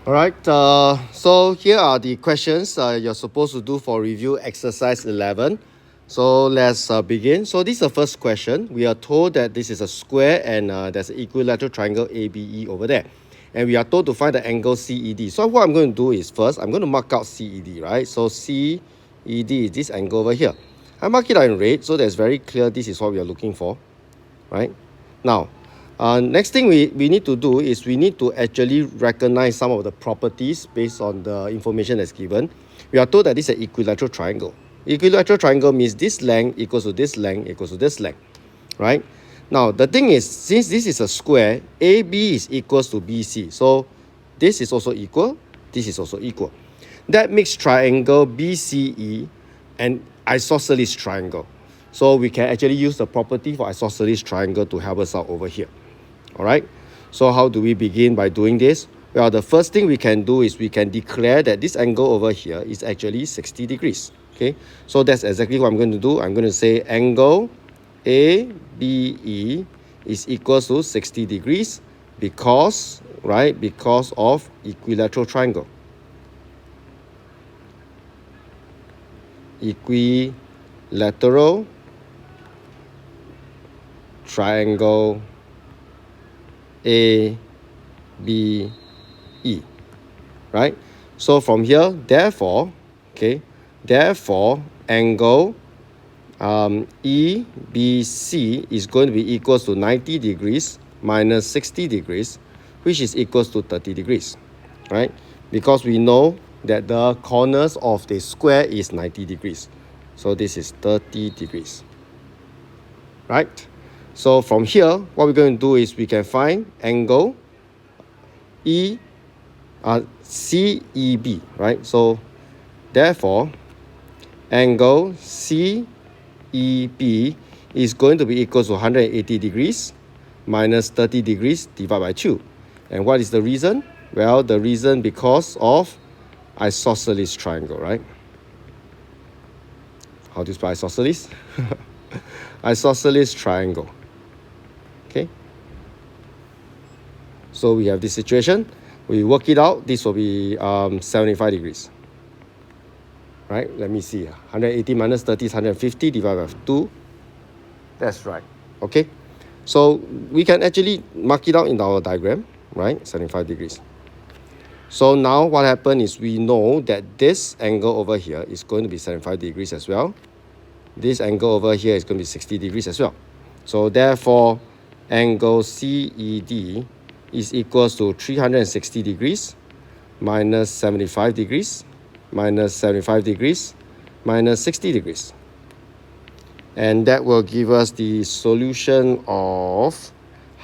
All right, so here are the questions you're supposed to do for review exercise 11. So let's begin. So this is the first question. We are told that this is a square and there's an equilateral triangle ABE over there. And we are told to find the angle CED. So what I'm going to do is first, I'm going to mark out CED, right? So CED is this angle over here. I mark it out in red, so that's very clear this is what we are looking for, right? Now, next thing we need to do is we need to actually recognize some of the properties based on the information that's given. We are told that this is an equilateral triangle. Equilateral triangle means this length equals to this length equals to this length, right? Now, the thing is, since this is a square, AB is equals to BC. So, this is also equal, this is also equal. That makes triangle BCE an isosceles triangle. So we can actually use the property for isosceles triangle to help us out over here. All right. So how do we begin by doing this? Well, the first thing we can do is we can declare that this angle over here is actually 60 degrees. Okay. So that's exactly what I'm going to do. I'm going to say angle ABE is equals to 60 degrees because, right, because of equilateral triangle. Equilateral triangle ABE, right? So from here, therefore, okay, therefore angle EBC is going to be equals to 90 degrees minus 60 degrees, which is equals to 30 degrees, right? Because we know that the corners of the square is 90 degrees. So this is 30 degrees, right? So from here, what we're going to do is we can find angle CEB, right? So therefore, angle CEB is going to be equal to 180 degrees minus 30 degrees divided by 2. And what is the reason? Well, the reason because of isosceles triangle, right? How do you spell isosceles? Isosceles triangle. Okay. So we have this situation. We work it out. This will be 75 degrees. Right? Let me see. 180 minus 30 is 150 divided by 2. That's right. Okay. So we can actually mark it out in our diagram, right? 75 degrees. So now what happened is we know that this angle over here is going to be 75 degrees as well. This angle over here is going to be 60 degrees as well. So therefore, angle CED is equals to 360 degrees minus 75 degrees minus 75 degrees minus 60 degrees. And that will give us the solution of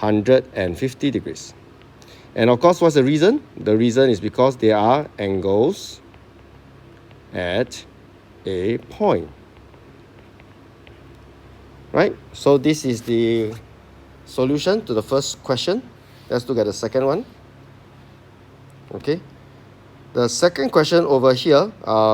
150 degrees. And of course, what's the reason? The reason is because they are angles at a point. Right? So this is the solution to the first question. Let's look at the second one. Okay. The second question over here,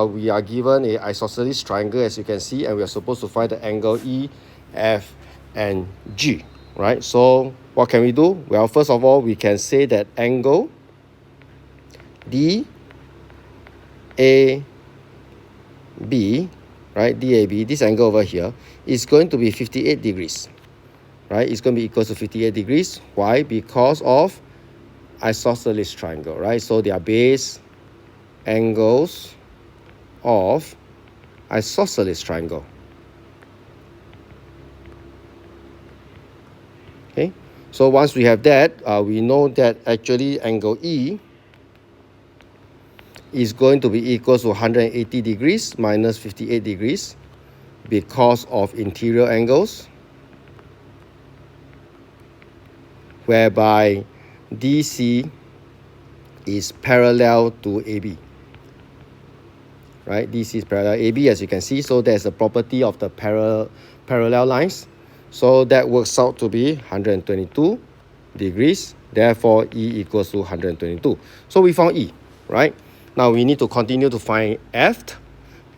we are given an isosceles triangle, as you can see, and we are supposed to find the angle E, F, and G. Right? So what can we do? Well, first of all, we can say that angle DAB, right, DAB, this angle over here, is going to be 58 degrees, right? It's going to be equal to 58 degrees. Why? Because of isosceles triangle, right? So they are base angles of isosceles triangle. Okay, so once we have that, we know that actually angle E is going to be equal to 180 degrees minus 58 degrees because of interior angles, whereby DC is parallel to AB. Right, DC is parallel AB, as you can see. So there's a property of the parallel lines. So that works out to be 122 degrees. Therefore, E equals to 122. So we found E, right? Now we need to continue to find F.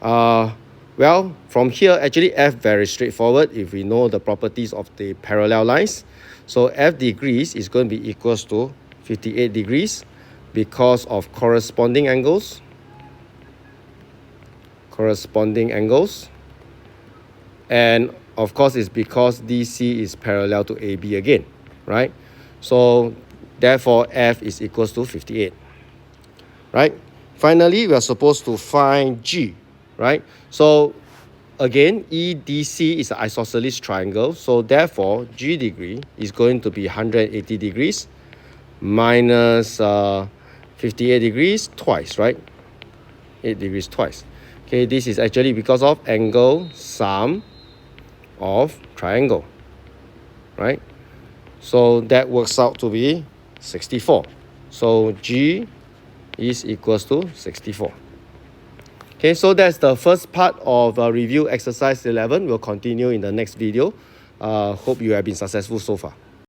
Well, from here, actually F very straightforward if we know the properties of the parallel lines. So F degrees is going to be equals to 58 degrees because of corresponding angles. And of course, it's because DC is parallel to AB again, right? So therefore, F is equals to 58, right? Finally, we are supposed to find G, right? So again, EDC is an isosceles triangle. So therefore, G degree is going to be 180 degrees minus 58 degrees twice, right? 8 degrees twice. Okay, this is actually because of angle sum of triangle, right? So that works out to be 64. So G is equals to 64. Okay, so that's the first part of review exercise 11. We'll continue in the next video. Hope you have been successful so far.